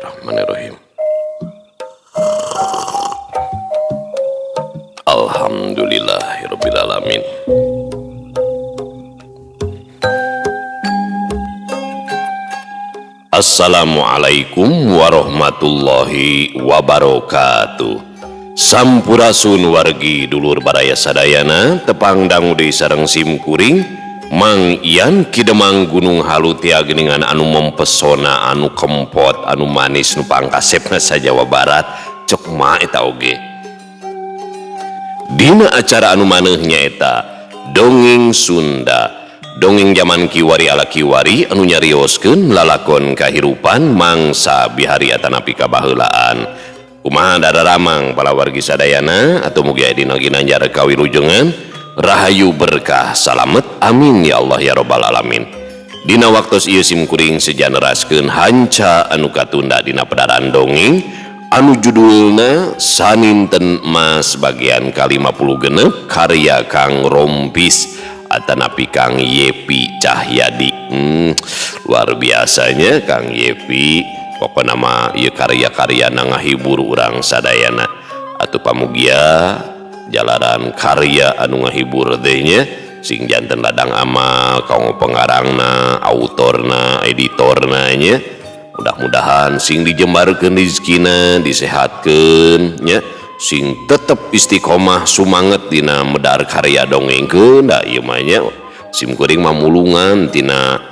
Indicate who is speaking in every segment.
Speaker 1: Bismillahirrahmanirrahim. Alhamdulillahirabbil alamin. Assalamualaikum warahmatullahi wabarakatuh. Sampurasun wargi dulur baraya sadayana tepang dangudi sareng simkuring Mang Ian Kidemang Gunung Halu tia geningan anu mempesona, anu kempot, anu manis, nu pangkasepna sa Jawa Barat, cok ma eta oge. Dina acara anu manehnya eta dongeng Sunda, dongeng zaman kiwari ala kiwari anu nyarioskeun lalakon kahirupan mangsa bihari atanapi kabaheulaan. Kumaha dadaramang pala wargi sadayana atuh mugi aya dina ginanjar kawilujengan. Rahayu berkah salamet amin ya Allah ya robbal alamin. Dina waktos ieu simkuring sejaneraskeun hanca anu katunda dina pedaran dongeng anu judulna Saninten Mas bagian ka-50 karya Kang Rompis atanapi Kang Yepi Cahyadi. Luar biasanya Kang Yepi, pokokna mah ieu karya-karyana ngahibur urang sadayana atuh pamugia jalanan karya anu ngahibur dehnya sing janten ladang amal kaum pengarangna, autorna, editorna nya. Mudah-mudahan sing dijembarkeun rezekina, disehatkeun nya, sing tetep istiqomah sumanget dina medar karya dongengkeun da ieu mah nya. Simkuring mamulungan tina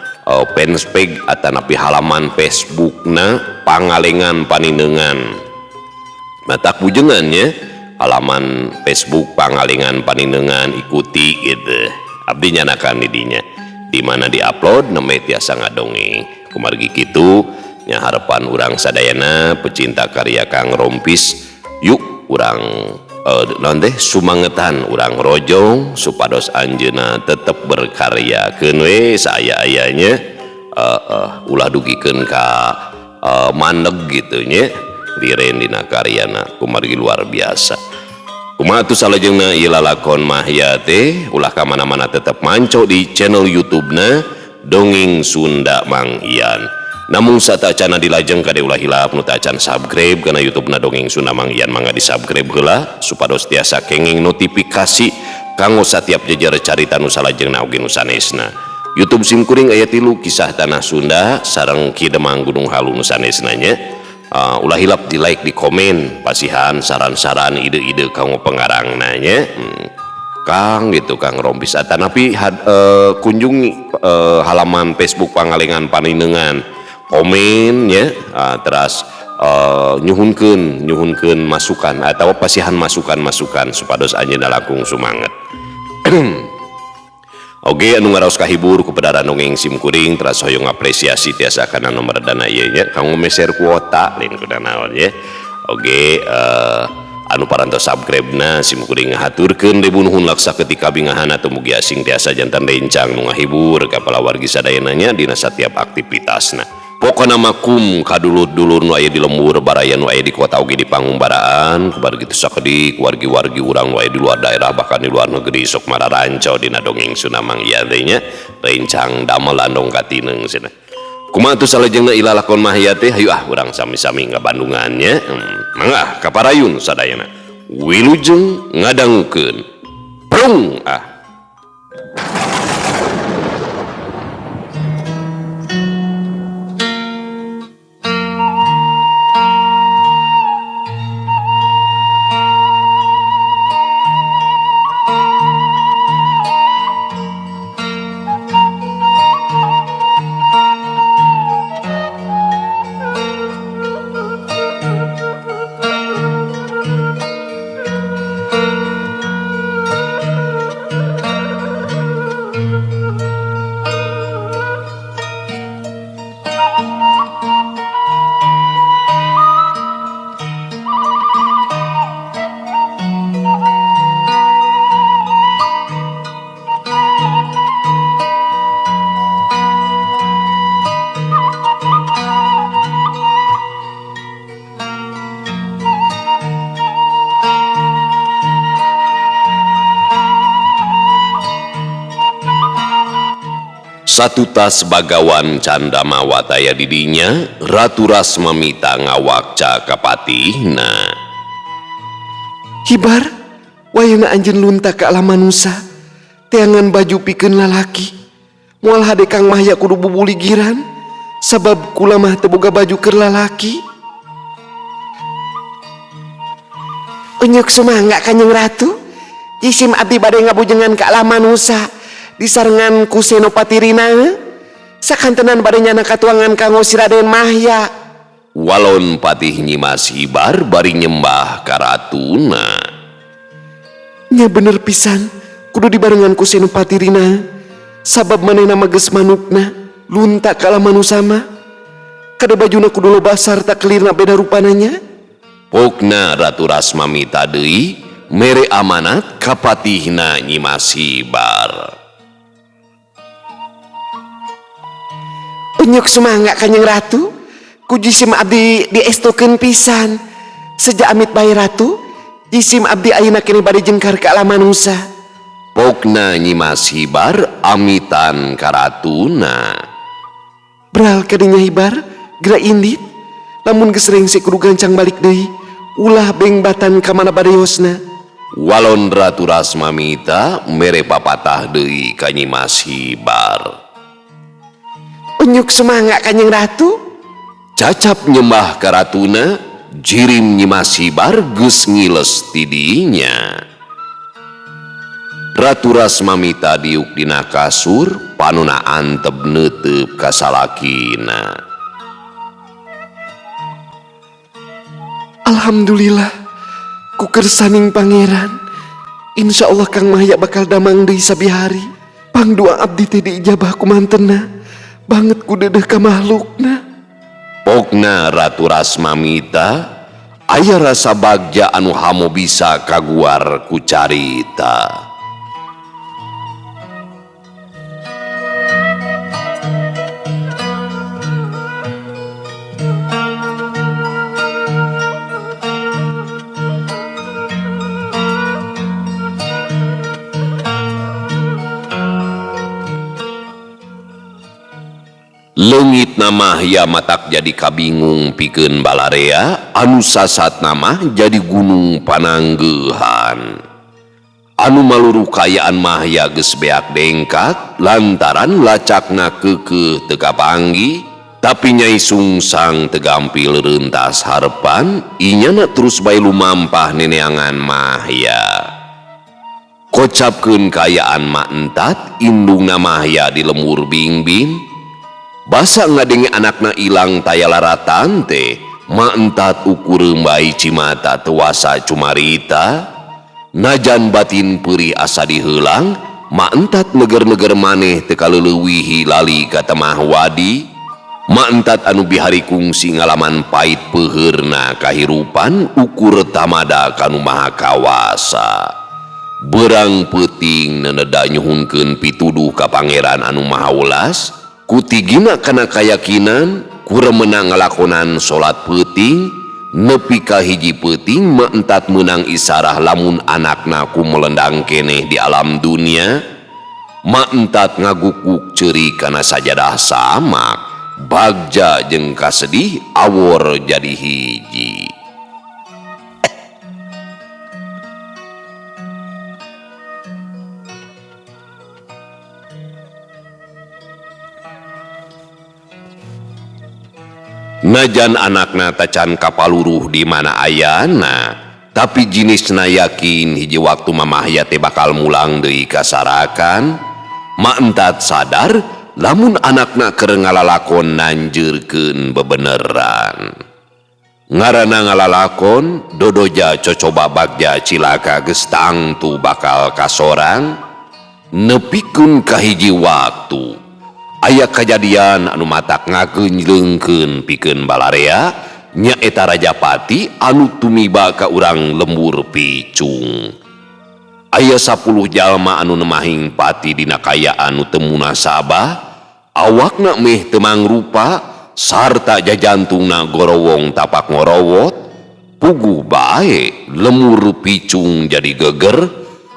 Speaker 1: fanpage atanapi halaman Facebookna Pangalengan Panindeungan. Mata kujengannya halaman Facebook Pangalengan Panindeungan, ikuti gitu. Abdi nyanakan didinya di mana diupload nembe tiasa ngadongeng. Kumargi kitu nya harapan urang sadayana pecinta karya Kang Rompis, yuk urang sumangetan urang rojong supados anjeunna tetep berkarya keun we saaya-ayanya ulah dugikeun ka mandeg gitu nya liren dina karyana. Kumargi luar biasa. Kumaha atuh salajengna ieu lalakon mahya teh ulah ka mana-mana tetep manco di channel YouTube-na Dongeng Sunda Mang Ian. Namun satacana dilajeng kade ulah hilap nu teu acan subscribe kana YouTube-na Dongeng Sunda Mang Ian mangga di-subscribe heula supados tiasa kenging notifikasi kanggo satiap jejer carita nu salajengna oge nu sanesna. YouTube simkuring aya 3 kisah tanah Sunda sareng Kidemang Gunung Halu nu sanesna nya. Ulah hilap di like, di komen, pasihan saran-saran ide-ide kanggo pengarang nanya Kang gitu Kang Rompis atanapi kunjungi halaman Facebook Pangalengan Panindeungan, komen ya, terus nyuhunkeun masukan atau pasihan masukan supados anjeunna langkung sumanget. Oge anu ngaraos kahibur ku pedaran dongeng simkuring teras hoyong apresiasi tiasa kana nomor dana ieu nya kanggo meser kuota lain kudu naon ya. Oge anu parantos subscribe-na simkuring ngahaturkeun debu nuhun laksa ketika bingahan atuh mugi asing tiasa jantan rencang nu ngahibur ka pala wargi sadayana nya dina satiap aktivitasna. Pokona makum kadulur-dulur nu aya di lembur baraya nu aya di kota oge di pangumbaraan kubar kitu sakedik wargi-wargi urang nu aya di luar daerah bahkan di luar negeri sok mararancau dina Dongeng Sunda Mang Ian teh nya rencang damel landong katineng cenah. Kumaha atuh salajengna ila lakon mahya teh hayu urang sami-sami ngabandungan nya. Mangga kaparayun sadayana. Wilujeng ngadangukeun. Prung Satu tas bagawan candama wataya didinya, Ratu Rasmamita ngawakca ka patihna.
Speaker 2: Hibar, wayana anjeun lunta ka alam manusia, teangan baju pikeun lalaki. Moal hade Kang Mahya kudu bubuligiran, sabab kula mah teu boga baju keur lalaki. Unyuk sumangga Kanjeng Ratu, isim abdi bade ngabujengan ka alam manusia. Disarengan ku Senopati Rina, sakantenan bade nyana katuangan kanggo si Raden Mahya.
Speaker 1: Walon patih Nyimas Hibar bari nyembah ka ratuna.
Speaker 2: Nya bener pisan, kudu dibarengan ku Senopati Rina, sabab manehna mages manukna, lunta ka alam manusia mah. Kada bajuna kudu loba sarta kelirna beda rupananya.
Speaker 1: Pokna Ratu Rasmamita deui mere amanat ka patihna Nyimas Hibar.
Speaker 2: Unyuk sumangga Kanjeng Ratu, ku jisim abdi diestokeun pisan. Sejak amit bae Ratu, jisim abdi ayeuna kene bade jengkar ka alam manusia.
Speaker 1: Pokna Nyimas Hibar amitan ka ratuna.
Speaker 2: Beral kadinya Hibar, geura indit. Lamun geus rengse kudu gancang balik deui, ulah bengbatan ka mana bariosna.
Speaker 1: Walon Ratu Rasmamita mere papatah deui ka Nyimas Hibar.
Speaker 2: Unyuk sumangga Kanjeng Ratu.
Speaker 1: Cacap nyembah ka ratuna, jirim Nyimas Hibar geus ngiles ti dinya. Ratu Rasmamita diuk dina kasur, panuna antep neuteup ka salakina.
Speaker 2: Alhamdulillah, ku kersaning pangeran. Insya Allah Kang Mahya bakal damang deui sabihari. Pangdoa abdi teh diijabah ku mantenna. Banget ku dedeh ka makhlukna.
Speaker 1: Pokna Ratu Rasmamita aya rasa bagja anu hamo bisa kaguar ku carita. Leungit nama ya matak jadi kabingung pikeun balarea, anu sasat nama jadi gunung pananggehan. Anu maluru kayaan mah ya geus beak dengkak lantaran lacakna keukeuh teu kapanggi, tapi Nyai Sungsang teu gampil reuntas harepan, inyana terus bae lumampah neneangan mah ya. Kocapkeun kayaan mak entat indungna mah ya di lemur bingbing. Basa ngadenge anakna ilang tayalaratan teh, mak entat ukur rembai cimata tewasa cumarita, najan batin perih asa diheulang, mak entat neger-neger maneh teu kaleulewihi lali ka temah wadi, mak entat anu bihari kungsi ngalaman pait peuheurna kahirupan ukur tamada kanu maha kawasa. Berang peuting neneda nyuhunkeun pituduh ka pangeran anu maha welas, kutigina kana kayakinan kurang menang ngalakonan salat peuting, nepi ka hiji peuting mak entat menang isarah lamun anakna ku melendang keneh di alam dunia. Mak entat ngagukuk ceuri kana sajadah samak, bagja jeung kasedih awor jadi hiji. Najan anakna tacan kapaluruh di mana ayana, tapi jinisna yakin hiji waktu mamahya teh bakal mulang deui kasarakan. Mak entat sadar lamun anakna keur ngalalakon nanjeurkeun bebeneran. Ngaranna ngalalakon dodoja cocoba bagja cilaka geus tangtu bakal kasorang, nepikeun ka hiji waktu aya kajadian anu matak ngageunjleungkeun pikeun balarea, nyaeta Rajapati anu tumiba ka urang lembur picung. Aya 10 jalma anu nemahing pati dina kayaan anu teu munasabah, awakna meh teu mangrupa sarta jajantungna gorowong tapak ngorowot. Puguh bae lemur picung jadi geger,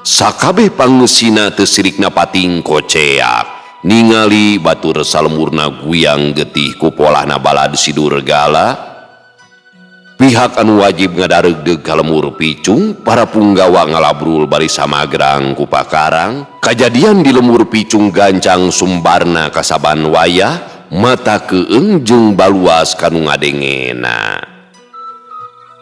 Speaker 1: sakabeh pangeusina teu sirikna pating koceak, ningali batur salemurna guyang getih ku polahna balad Sidurgala. Pihak anu wajib ngadaregdeg ka lemur Picung, para punggawa ngalabrul bari samagrang ku pakarang. Kajadian di lemur Picung gancang sumbarna kasaban wayah, mata keung jeung baluas kanu ngadengena.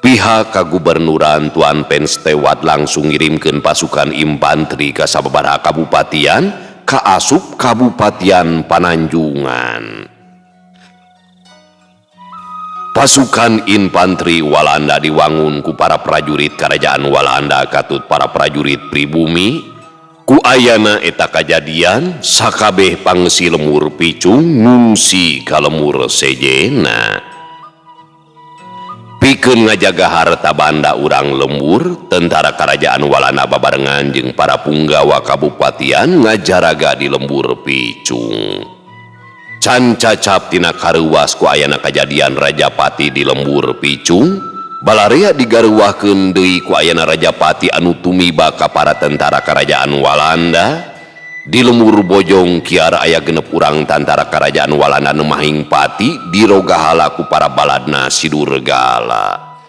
Speaker 1: Pihak kagubernuran Tuan Penstewat langsung ngirimkeun pasukan infanteri ka sababaraha kabupatian ka asup Kabupatian Pananjungan. Pasukan infanteri Walanda diwangun ku para prajurit Kerajaan Walanda katut para prajurit pribumi. Ku ayana eta kajadian sakabeh pangsi lemur Picung ngungsi ka lemur sejena. Pikeun ngajaga harta banda urang lembur, tentara Kerajaan Walanda babarengan jeung para punggawa kabupatian ngajaraga di lembur Picung. Can cacap tina karuas ku ayana kajadian Rajapati di lembur Picung, balarea digaruwahkeun deui ku ayana Rajapati anu tumiba ka para tentara Kerajaan Walanda. Di lembur Bojong kiar aya genep urang tentara Kerajaan Walanda nu mahing pati dirogahala ku para baladna Sidurgala.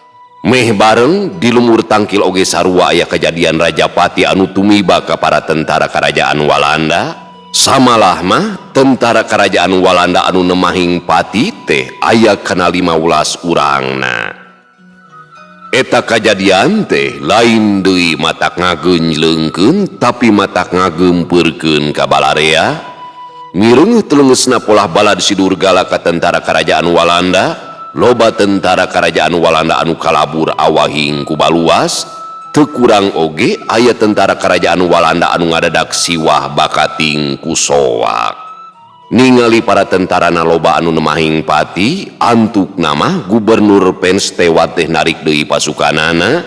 Speaker 1: Meh bareng di lembur Tangkil oge sarua aya kajadian Rajapati anu tumiba ka para tentara Kerajaan Walanda. Samalah mah tentara Kerajaan Walanda anu nemahing pati teh aya kana 15 urangna. Eta kajadian teh lain deui matak ngageunjleungkeun tapi matak ngageumpeureun ka balarea. Mireung teleungeusna polah balad Sidurgala ka tentara Kerajaan Walanda, loba tentara Kerajaan Walanda anu kalabur awahing ku baluas. Teu kurang oge aya tentara Kerajaan Walanda anu ngadadak siwah bakating ku soak. Ningali para tentara na loba anu nemahing pati, antuk nama Gubernur Penstewat teh narik deui pasukanana.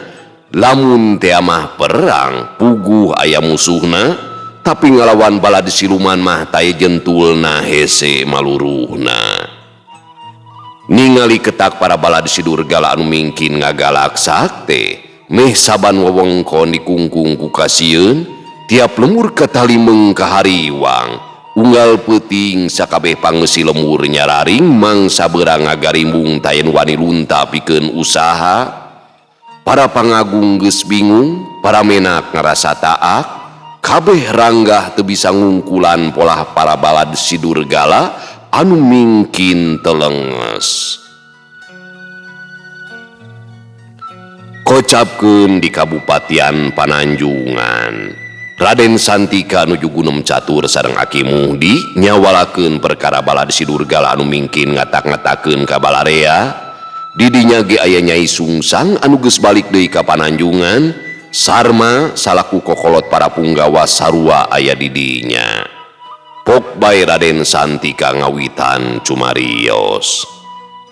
Speaker 1: Lamun teh mah perang puguh aya musuhna, tapi ngalawan balad siluman mah taya jentulna hese maluruhna. Ningali ketak para balad Sidurgala anu mingkin ngagalaksak teh, meh saban wewengkon dikungkung ku kasieun, tiap lemur katalimeng ka hariwang, unggal peuting sakabeh pangeusi lemur nyararing mangsa beurang ngagarimbung tayen wani lunta pikeun usaha. Para pangagung geus bingung, para menak ngarasa taak, kabeh ranggah teu bisa ngungkulan polah para balad Sidurgala anu mingkin telenges. Kocapkeun di Kabupatian Pananjungan, Raden Santika nuju Gunem Catur sareng Aki Muhdi nyawalakeun perkara balad Sidurgala anu mingkin ngatak-ngatakeun ka balarea. Didinya ge aya Nyai Sungsang anu geus balik deui ka Pananjungan, sarma salaku kokolot para punggawa sarua aya didinya. Pok bae Raden Santika ngawitan cumarios.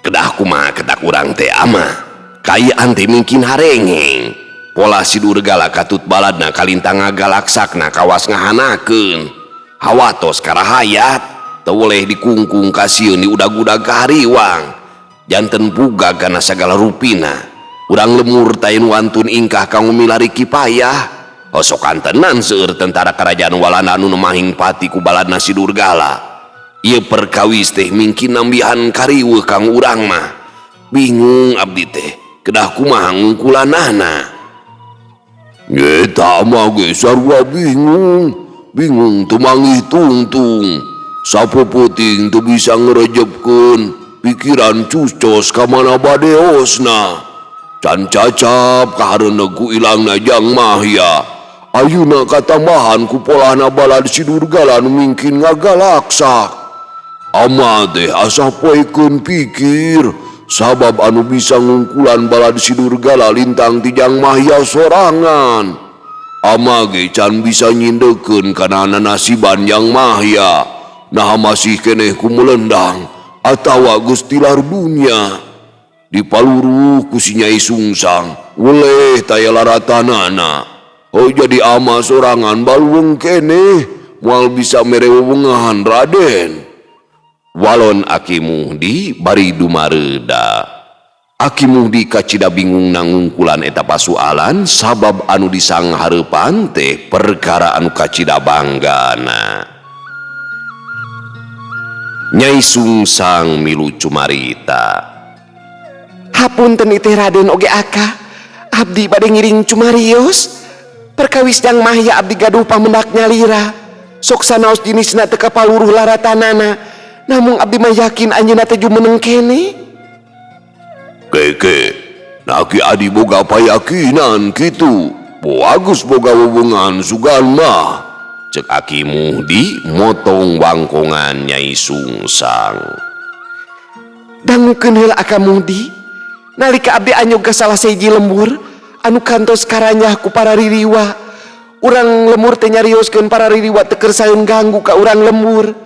Speaker 1: Kedah kumaha kedak urang teh amah. Kayaan teh mungkin harengeng, pola Sidurgala katut baladna kalintang ngagalaksakna kawas ngahanakeun. Hawatos karahayat, teu boleh dikungkung kasieun di udag-udag ka hariwang. Janten puga kana sagala rupina. Urang lemur tayen wantun ingkah kanggo milari kipayah. Osokan tenan seueur tentara Kerajaan Walanda anu nemahing pati ku baladna Sidurgala. Ieu perkawis teh mingkin nambihan kariweuh kang urang mah. Bingung abdi teh. Kedah kumaha ngungkulanana. Eta mah ge sarua bingung teu mangih tungtung. Sapeuting teu bisa ngarejepkeun pikiran cucos ka mana badeosna. Can cacap kahareuneuh ku ilangna Jang Mahya. Ayeuna katambahan ku polahna balad Sidurgala anu mingkin ngagalaksak. Ama teh asa poekeun pikir. Sabab anu bisa ngungkulan balad Sidurgala lintang ti Jang Mahya sorangan. Ama ge can bisa nyindekeun kana nasiban Jang Mahya. Nah masih keneh ku melendang atawa geus tilar dunya. Dipaluruh ku si Nyai Sungsang, weleh taya laratanana. Oh jadi ama sorangan baluweung keneh moal bisa mere wewengahan Raden. Walon Aki Muhdi bari dumareuda. Aki Muhdi kacida bingung nangungkulan eta pasualan sabab anu disanghareupan teh perkara anu kacida banggana. Nyai Sungsang milu cumarita.
Speaker 2: Hapunten iteh Raden oge aka, abdi bade ngiring cumarios. Perkawis Jang Mahya abdi gaduh pamendak nyalira. Sok sanaos jenisna teu kapaluruh laratanana, namung abdi mah yakin anjeunna teh jumeneng kene.
Speaker 1: Keke, naki adi boga payakinan kitu. Bagus boga hubungan sugan mah. Cek Aki Muhdi motong wangkongan Nyai Sungsang.
Speaker 2: Dangukeun heula Aka Muhdi, nalika abdi anyog ka salah seji lembur anu kantos karanyah ku para ririwa. Urang lembur teh nyarioskeun para ririwa teu keur saeun ganggu ka urang lembur.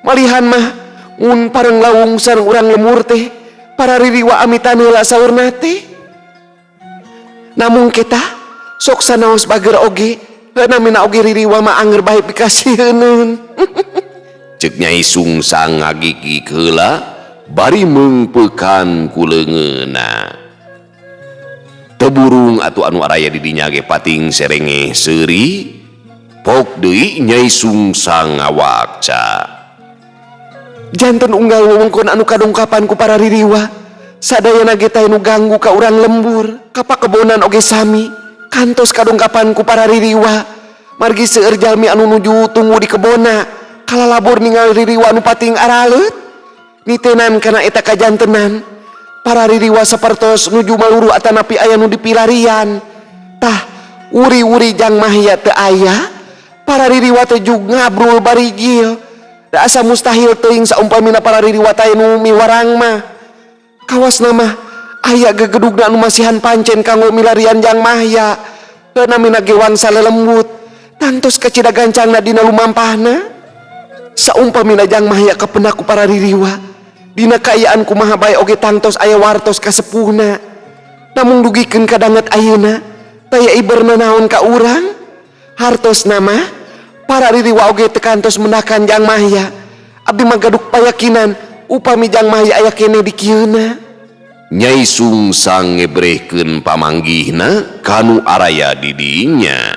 Speaker 2: Malihan mah mun pareng lawung sareng urang lembur teh para ririwa amitan heula saurna teh. Namung ketah sok sanaos bager oge, namina oge ririwa mah anger bae pikasieun.
Speaker 1: Cek Nyai Sungsang ngagiki heula bari meungpeukan ku leungeunna. Teburung atuh anu araya di dinya ge pating serenge seuri, pok deui Nyai Sungsang ngawakca.
Speaker 2: Janten unggal wewengkon anu kadongkapan ku para ririwa, sadayana ge teh nu ganggu ka urang lembur, ka pakebonan oge sami, kantos kadongkapan ku para ririwa. Margi seueur jalmi anu nuju tunggu di kebona, kalalabur ningali ririwa anu pating araleut. Nitenan kana eta kajantenan, para ririwa sapertos nuju maluru atanapi aya nu dipilarian. Tah uri-uri Jang Mahya teu aya, para ririwa teh jug ngabrul barigil. Da asa mustahil teuing saumpamina para ririwa teh nu miwarang mah. Kawasna mah aya gegedugna anu masihan pancen kanggo milarian Jang Mahya. Leunamina ge wangsa lelembut, tantos kacida gancangna dina lumampahna. Saumpamina Jang Mahya kapendak ku para ririwa, dina kaayaan kumaha bae oge tangtos aya wartos kasepuhna. Namung dugikeun kadanget ayeuna taya iberna naon ka urang. Hartosna mah para ririwa oge teu kantos mendakan Jang Mahya. Abdi mah gaduk payakinan upami Jang Mahya aya kene di kieuna.
Speaker 1: Nyai Sungsang ngebrehkeun pamanggihna kanu araya di dinya.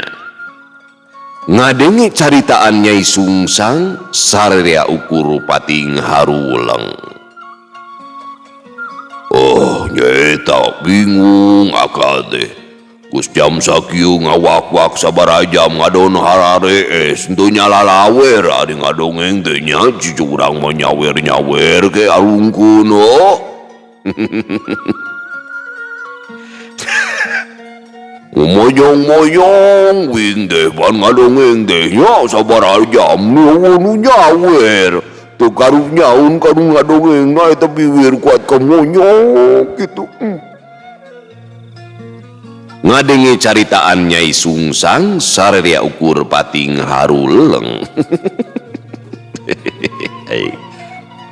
Speaker 1: Ngadenge caritaan Nyai Sungsang sararea ukur pating haruleng. Oh, nyeta bingung akade. Gus jam sakieu ngawak-wak sabarajam ngadon harare henteu nyalalawer ari ngadongeng teh nya cucu urang mah nyawer-nyawer ke alungkeun oh. Moyong-moyong wing teh ban ngadongeng teh nya sabarajam nu nyawer. Teu karuh nyaun kanu ngadongeng na eta bibir kuat kamonyong kitu. Ngadenge caritaan Nyai Sungsang sararea ukur pating haruleng.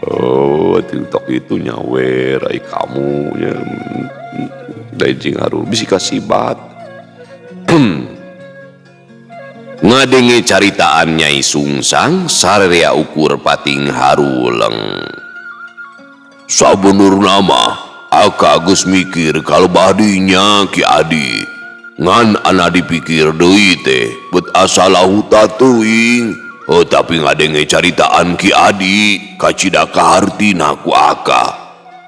Speaker 1: Oh, TikTok itu nyawer ai kamu ya. Dajing harul bisi kasibat. Ngadenge caritaan Nyai Sungsang sararea ukur pating haruleng. Sabenerna mah Aka geus mikir kalebah dinya Ki Adi. Ngan ana dipikir deui teh bet asalahu teuing. Oh tapi ngadenge caritaan Ki Adi kacida kahartina ku Aka.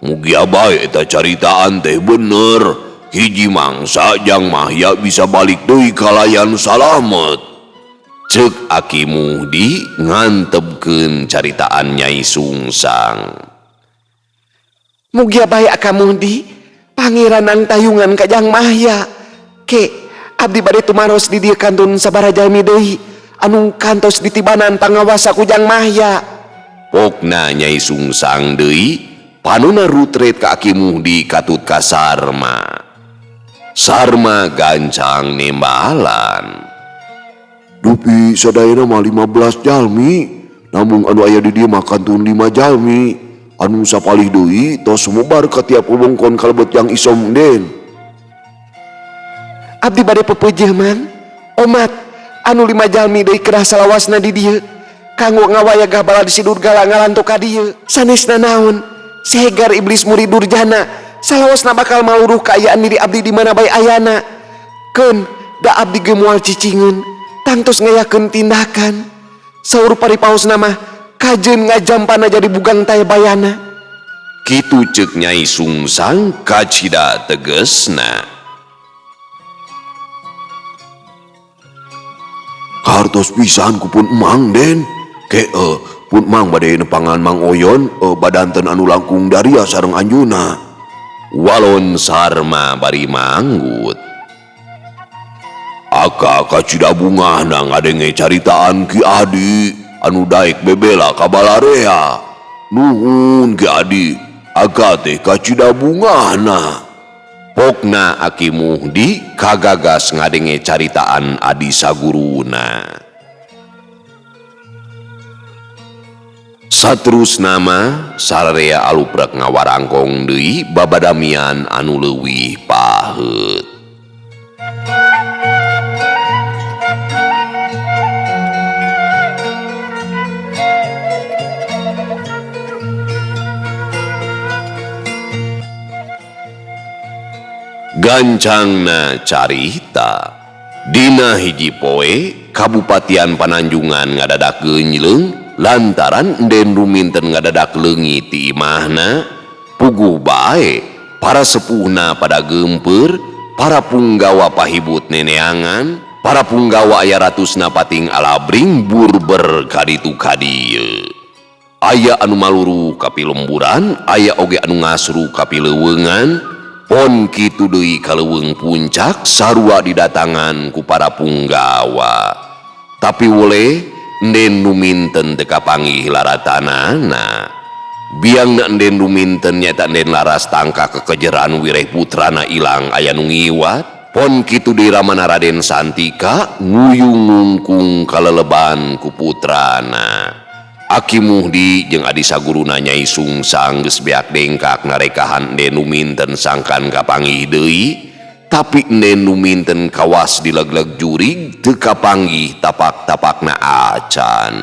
Speaker 1: Mugi bae eta caritaan teh bener. Hiji mangsa Jang Mahya bisa balik deui kalayan salamet. Cek Aki Muhdi ngantepkeun caritaan Nyai Sungsang.
Speaker 2: Mugi bae Aka Muhdi, pangeran tayungan ka Jang Mahya. Ke, abdi bade tumaros di dieu kantun sabaraha jalmi deui anu kantos ditibanan pangawasa ku Jang Mahya.
Speaker 1: Pokna Nyai Sungsang deui, panuna rutret ka Aki Muhdi katut ka Sarma. Sarma gancang nembalan. Dupi sadayana mah 15 jalmi, namung anu aya di dieu mah kantun 5 jalmi. Anu sapalih deui tos sumebar ka tiap wewengkon kalebet Jang Isom den.
Speaker 2: Abdi bade pepeujeuh man, omat anu 5 jalmi deui kedah salawasna di dieu kanggo ngawayagah bala di Sidurgala ngalanto ka dieu. Sanesna naon? Sehegar iblis murid durjana salawasna bakal maluruh kaayaan diri abdi di mana bae ayana. Keun da abdi ge moal cicingeun tangtos ngayakeun tindakan. Saur paripaosna mah kajen ngajampana jadi bugang Tayabayana.
Speaker 1: Kitu ceuk Nyai Sungsang kacida tegesna.
Speaker 3: Hartos pisan ku pun emang den. Pun emang bade nepangan Mang Oyon badanten anu langkung daria sareng anjuna.
Speaker 1: Walon sarma bari manggut.
Speaker 3: Aka kacida bungahna ngadenge caritaan Ki Adi anu daek bebela ka Balarea. Nuhun Ki Adi, aka teh kacida bungahna.
Speaker 1: Pokna Aki Muhdi kagagas ngadenge caritaan Adi saguruna. Saterusna mah sararea aluprek ngawarangkong deui babadamian anu leuwih paheut. Gancangna carita dina hiji poe Kabupatian Pananjungan ngadadak leung lantaran enden ruminten ngadadak leungit ti imahna puguh bae para sepuhna pada gempeur, para punggawa pahibut neneangan, para punggawa aya ratusna pating alabring burber kaditu kadieu. Aya anu maluru kapilemburan, aya oge anu ngasru kapileuweungan. Pon kitu deui kaleuweung puncak sarua didatangan ku para punggawa. Tapi woleh enden nu minten teu kapanggih laratanana. Biangna enden nu minten nyaeta enden laras tangka kekejeran wireh putrana ilang aya nu ngiwat. Pon kitu deui ramana Raden Santika nguyung ngungkung kaleleban ku putrana. Aki Muhdi jeung Adi saguruna Nyai Sungsang geus beak dengkak narekahan enden nu minten sangkan kapanggih deui, tapi enden nu minten kawas dilegleg jurig teu kapanggih tapak-tapakna acan.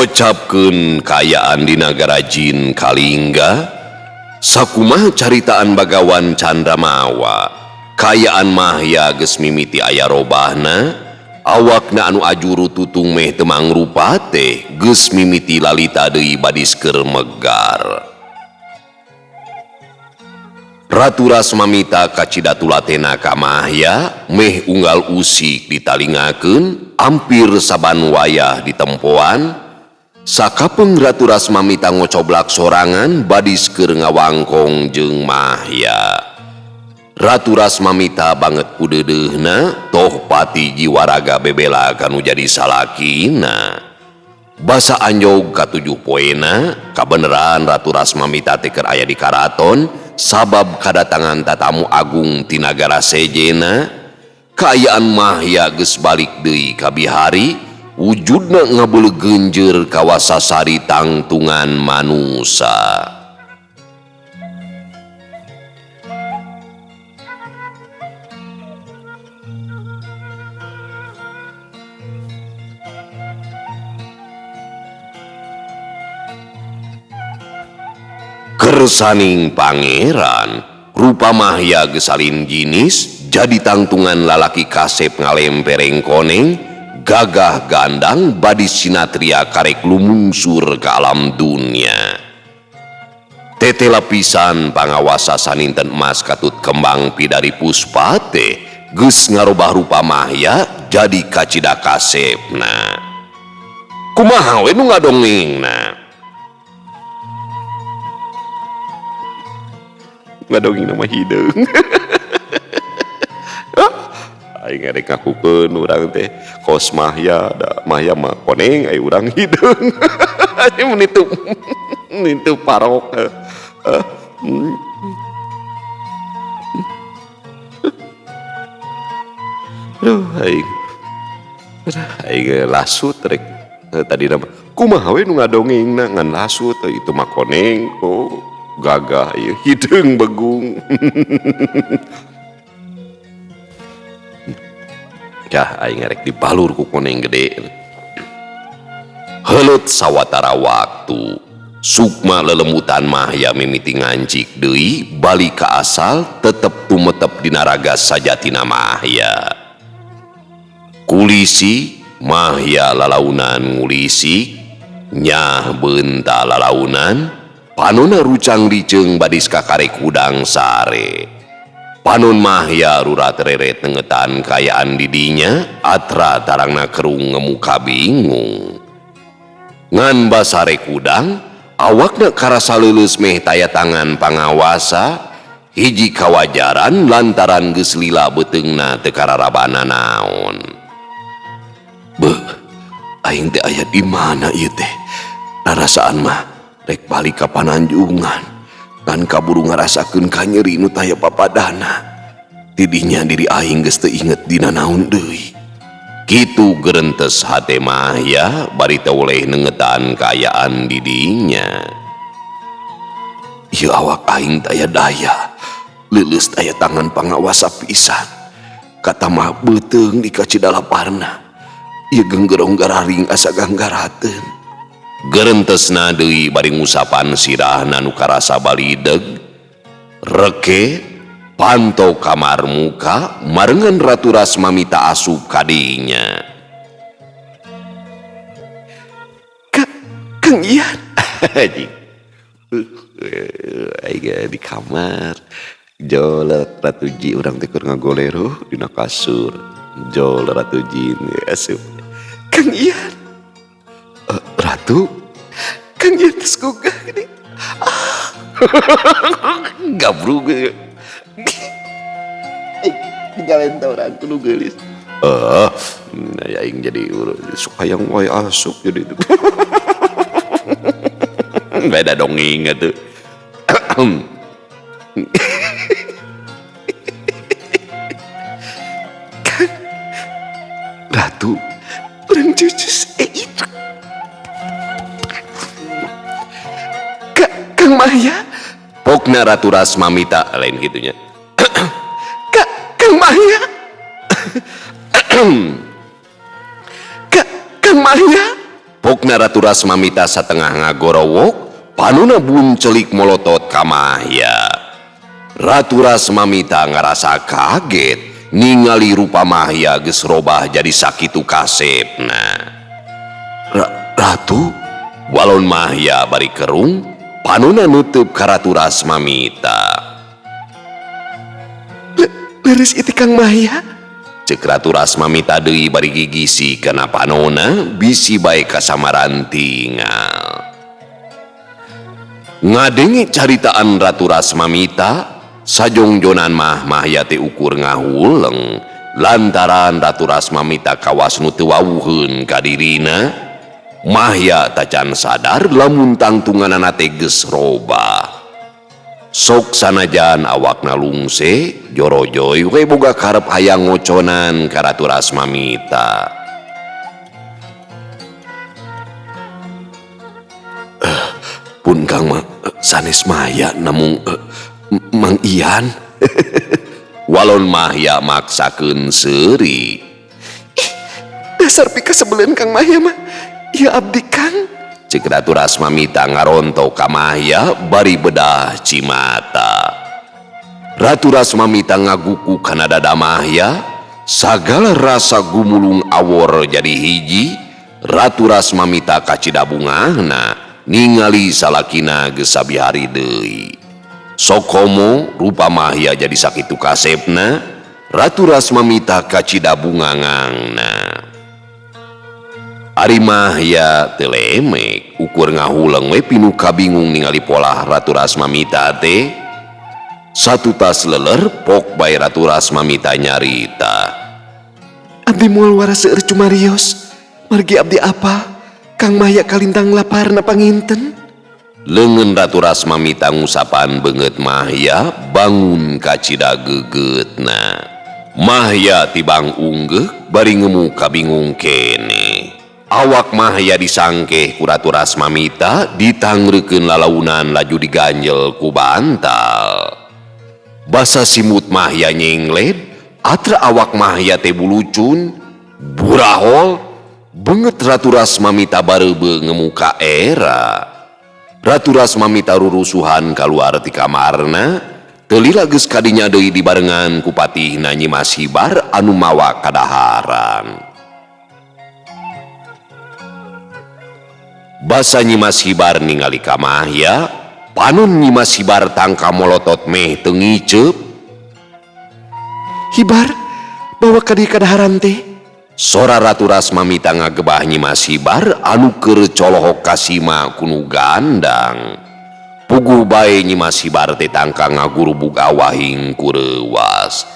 Speaker 1: Kocapkeun kayaan di nagara jin Kalingga, sakumaha caritaan Bagawan Candramawa. Kayaan mah ya geus mimiti aya robahna, awakna anu ajuru tutung meh teu mangrupa teh geus mimiti lalita deui badis keur megar. Ratu Rasmamita kacidatula-tena ka Mahya meh unggal usik ditalingakeun ampir saban wayah ditempoan. Sakapeung Ratu Rasmamita ngocoblak sorangan badis keur ngawangkong jeung Mahya. Ratu Rasmamita banget ku deudeuhna toh pati jiwa raga bebela kanu jadi salakina. Basa anjog katujuh poena kabeneran Ratu Rasmamita teh keur aya di karaton sabab kadatangan tatamu agung ti nagara sejena. Kaayaan Mahya geus balik deui ka Bihari. Wujudna ngabeuleuh genjeur kawasasari tangtungan manusa. Kersaning pangeran rupa Mahya geus salin jinis jadi tangtungan lalaki kasep ngalempereng koneng gagah gandang badi sinatria karek lumungsur ke alam dunia. Tete lapisan pangawasa saninten emas katut kembang pidari puspa teh geus ngarobah rupa Mahya jadi kacida kasepna. Kumaha we nu ngadongengna? Ngadongeng nama hideung. Aing ngerek ngakukeun urang teh kos Mahya da Mahya mah koneng ai urang hideung. Aya menitu parok. Aduh aing lasut rek tadi nama kumaha we nu ngadongengna ngan lasut itu mah koneng oh gagah ieu hideung begung. Cah aing rek dibalur ku koneng gede. Heuleut sawatara waktu sukma lelemutan Mahya mimiti ngancik deui balik ka asal tetep tumetep dina raga sajatina Mahya. Kulisi Mahya lalaunan ngulisi nyah beunta lalaunan panonna rucang diceung badis ka karek udang sare. Panon Mahya rurat reret nengetan kayaan didinya atra tarangna kerung ngemuka bingung. Ngan basare kudang awakna karasa leuleus meh taya tangan pangawasa hiji kawajaran lantaran geus lila beuteungna teu kararabana naon. Beuh, aing teh aya di mana ieu teh? Narasaan mah rek balik ka pananjungan ngan kaburu ngarasakeun kanyeri nu taya papadana. Tidinya diri aing geus teu inget dina naon deui. Kitu gerentes hate Mahya bari teu oleh nengetan kaayaan didinya. Ieu awak aing taya daya, leuleus taya tangan pangawasa pisan. Kata mah beuteung di kacida laparna. Ieu genggerong gararing asa ganggarateun. Gerentesna deui bari ngusapan sirahna nu karasa balideg. Reke panto kamar muka marengan Ratu Rasmamita asup kadinya.
Speaker 2: Kang Ian.
Speaker 1: Aing di kamar. Jol Ratu Ji urang teh keur ngagolero dina kasur. Jol Ratu Ji asup.
Speaker 2: Kang Ian.
Speaker 1: Ratu,
Speaker 2: Kang Ian geus gugah gini.
Speaker 1: gabrug.
Speaker 2: Tinggalin tau orang kudu geulis.
Speaker 1: Aing jadi suka yang wae asup jadi itu. Beda dongeng atuh.
Speaker 2: Ratu, orang jujus itu. Kang Mahya,
Speaker 1: Pokna Ratu Rasmamita lain gitunya.
Speaker 2: Kang Mahya. Kang Mahya.
Speaker 1: Pokna Ratu Rasmamita satengah ngagorowok, panuna buncelik molotot ka Mahya. Ratu Rasmamita ngarasa kaget ningali rupa Mahya geus robah jadi sakitu kasepna.
Speaker 2: Ratu,
Speaker 1: Walon Mahya bari kerung, panuna nutup ka Ratu Rasmamita.
Speaker 2: leres itu Kang Mahya.
Speaker 1: Cek Ratu Rasmamita deui bari gigisi kana panona bisi bae kasamaran tinggal. Ngadenge caritaan Ratu Rasmamita, sajongjonan mah Mahya teh ukur ngahuleng lantaran Ratu Rasmamita kawas nu teu wawuheun ka dirina. Mahya tacan sadar lamun tangtunganana teh geus robah. Sok sanajan awakna lungse jorojoy we boga karep hayang ngoconan ka Ratu Rasmamita.
Speaker 2: Pun Kang sanes Mahya namung Mang Ian.
Speaker 1: Walon Mahya maksakeun seuri.
Speaker 2: Dasar pika sebelen Kang Mahya mah. Ya abdi Kang.
Speaker 1: Cek Ratu Rasmamita ngaronto ka Mahya bari bedah cimata. Ratu Rasmamita ngaguku kana dada Mahya, sagala rasa gumulung awor jadi hiji. Ratu Rasmamita kacidabungahna ningali salakina geus sabihari deui. Sokomo rupa Mahya jadi sakitu kasepna, Ratu Rasmamita kacidabungangangna. Ari Mahya telemek ukur ngahuleung we pinu kabingung ningali pola Ratu Rasmamita teh. Satu tas leler pok bae Ratu Rasmamita nyarita.
Speaker 2: Abdi moal waras seueur cumarios. Margi abdi apa? Kang Mahya kalintang laparna panginten.
Speaker 1: Leungeun Ratu Rasmamita ngusapan beungeut Mahya bangun kacida geugeutna. Mahya tibang unggeuh bari ngemu kabingung kene. Awak Mahya disangkeh ku Ratu Rasmamita ditangrekeun lalaunan laju diganjel ku bantal. Basa simut Mahya nyengled, atra awak Mahya teh bulucun, burahol, beungeut Ratu Rasmamita bareubeu ngemu ka era. Ratu Rasmamita rurusuhan kaluar ti kamarna, teu lila geus kadinya deui dibarengan ku patihna Nyi Mas Hibar anu mawa kadaharan. Basa Nyi Mas Hibar ningali ka Mahya, panon Nyi Mas Hibar tangka molotot meh teu ngiceup.
Speaker 2: Hibar, bawa ka dieu kadaharan teh.
Speaker 1: Sora Ratu Rasmamita ngagebah Nyi Mas Hibar anu keur colohok kasima kunu gandang. Puguh bae Nyi Mas Hibar teh tangka ngagurubug awahing ku reuwas.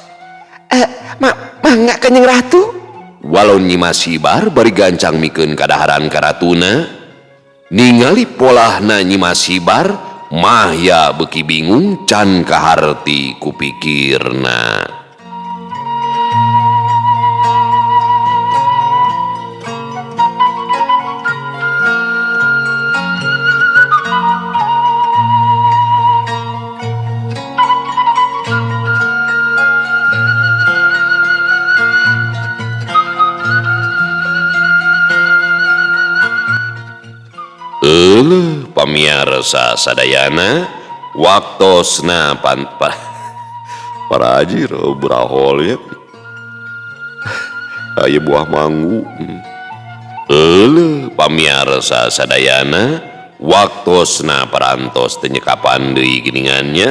Speaker 2: Mangga Kanjeng Ratu.
Speaker 1: Walon Nyi Mas Hibar bari gancang mikeun kadaharan ka ratuna. Ningali polahna Nyi Mas Hibar, Mahya beuki bingung can kaharti ku pikirna. Pamiarsa sadayana waktosna para haji brahol ya aya buah manggu. Pamiarsa sadayana waktosna parantos teu nyekapan deui geuningannya.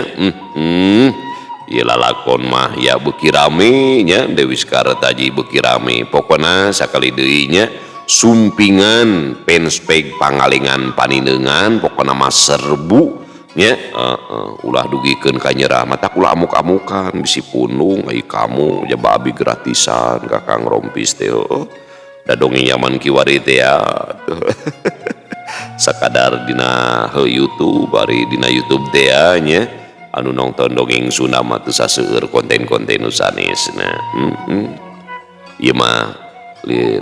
Speaker 1: Ieu lalakon mah ya beuki rame nya Dewi Sekartaji beuki rame. Pokona sakali deui nya sumpingan penspeg pangalengan panindeungan pokona mah serbu nya ulah dugikeun ka nyerah mata kula amuk-amukan bisi punung ai kamu jaba abi gratisan ka Kang Rompis teh da dongeng nyaman kiwari teh ya sakadar dina YouTube bari dina YouTube teh nya anu nongton dongeng Sunda mah teu saseueur konten-konten nu sanesna. Ieu mah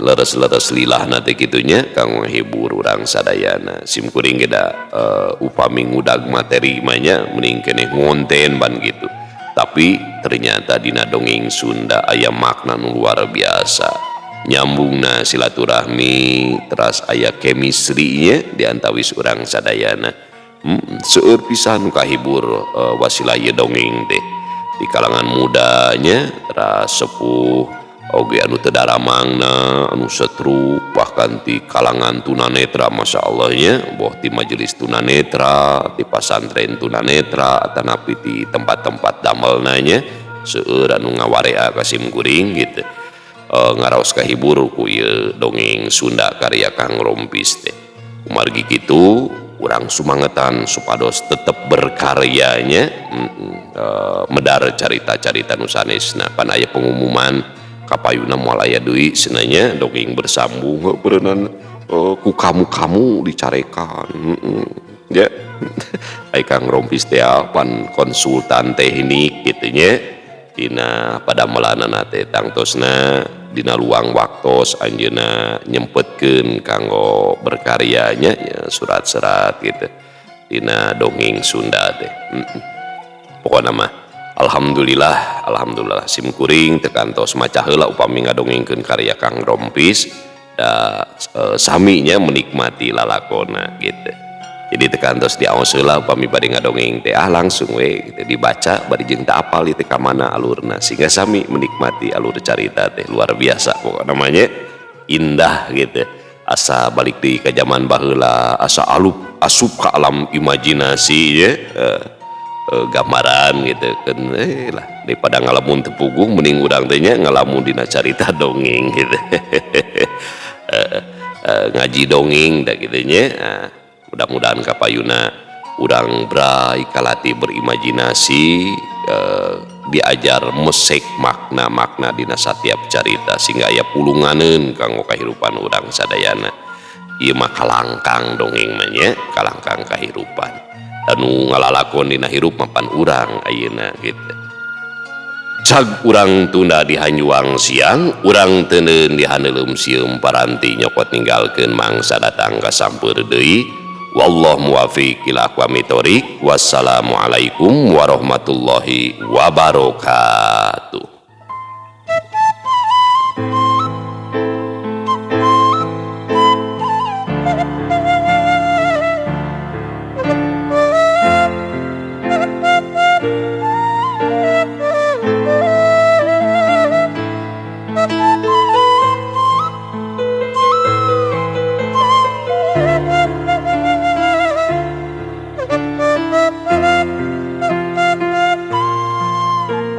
Speaker 1: leres-leres lilah nanti gitunya kang hibur urang sadayana simkuring geda upami ngudag materi manya mending keneh ngonten ban gitu, tapi ternyata dina dongeng Sunda aya makna nu luar biasa nyambungna silaturahmi teras aya chemistry-nya diantawis urang sadayana. Seueur pisan kahibur wasilah ieu dongeng teh di kalangan mudanya teras sepuh oge anu teu daramangna anu setruk bahkan ti kalangan tunanetra masya Allah nya boh ti majelis tunanetra ti pasantren tunanetra atanapi ti tempat-tempat damelna nya seueur anu ngawarea ka simkuring gitu. Ngaraos kahibur ku ieu dongeng Sunda karya Kang Rompis teh kumargi kitu urang sumangetan supados tetep berkaryanya medar carita-carita nu sanesna pan aya pengumuman kapayuna moal aya deui seunanya dongeng bersambung beureunan ku kamu dicarekan ya ai Kang Rompis teh pan konsultan teknik kitu nya dina padamelanana teh tangtosna dina luang waktos anjeunna nyempetkeun kanggo berkaryanya ya surat-surat gitu dina dongeng Sunda teh. Pokona mah alhamdulillah simkuring tekantos maca heula upami ngadongengkeun karya Kang Rompis da saminya menikmati lalakona gitu. Jadi tekantos diaos heula upami bade ngadongeng teh langsung we gitu dibaca bari jeung teu apal ieu teh ka mana alurna sehingga sami menikmati alur carita teh luar biasa pokokna namanya indah gitu asa balik deui ka zaman baheula asa asup ka alam imajinasi ya gambaran gitu kan lah daripada ngalamun teu pugung mending urang teh nya ngalamun dina carita dongeng gitu ngaji dongeng da kitu nya mudah-mudahan kapayuna urang bray kalati berimajinasi diajar mesek makna-makna dina satiap carita sehingga aya pulunganeun kanggo kahirupan urang sadayana ieu mah kalangkang dongeng mah nya kalangkang kahirupan anu ngalalakon dina hirup mapan urang ayeuna gitu cag urang tunda di Hanjuang siang urang teuneun di Haneuleum sieum paranti nyokot ninggalkeun mangsa datang ka sampeur deui wallahu muwaffiq ila aqwamit thoriq wassalamualaikum warahmatullahi wabarakatuh.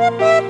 Speaker 4: Thank you.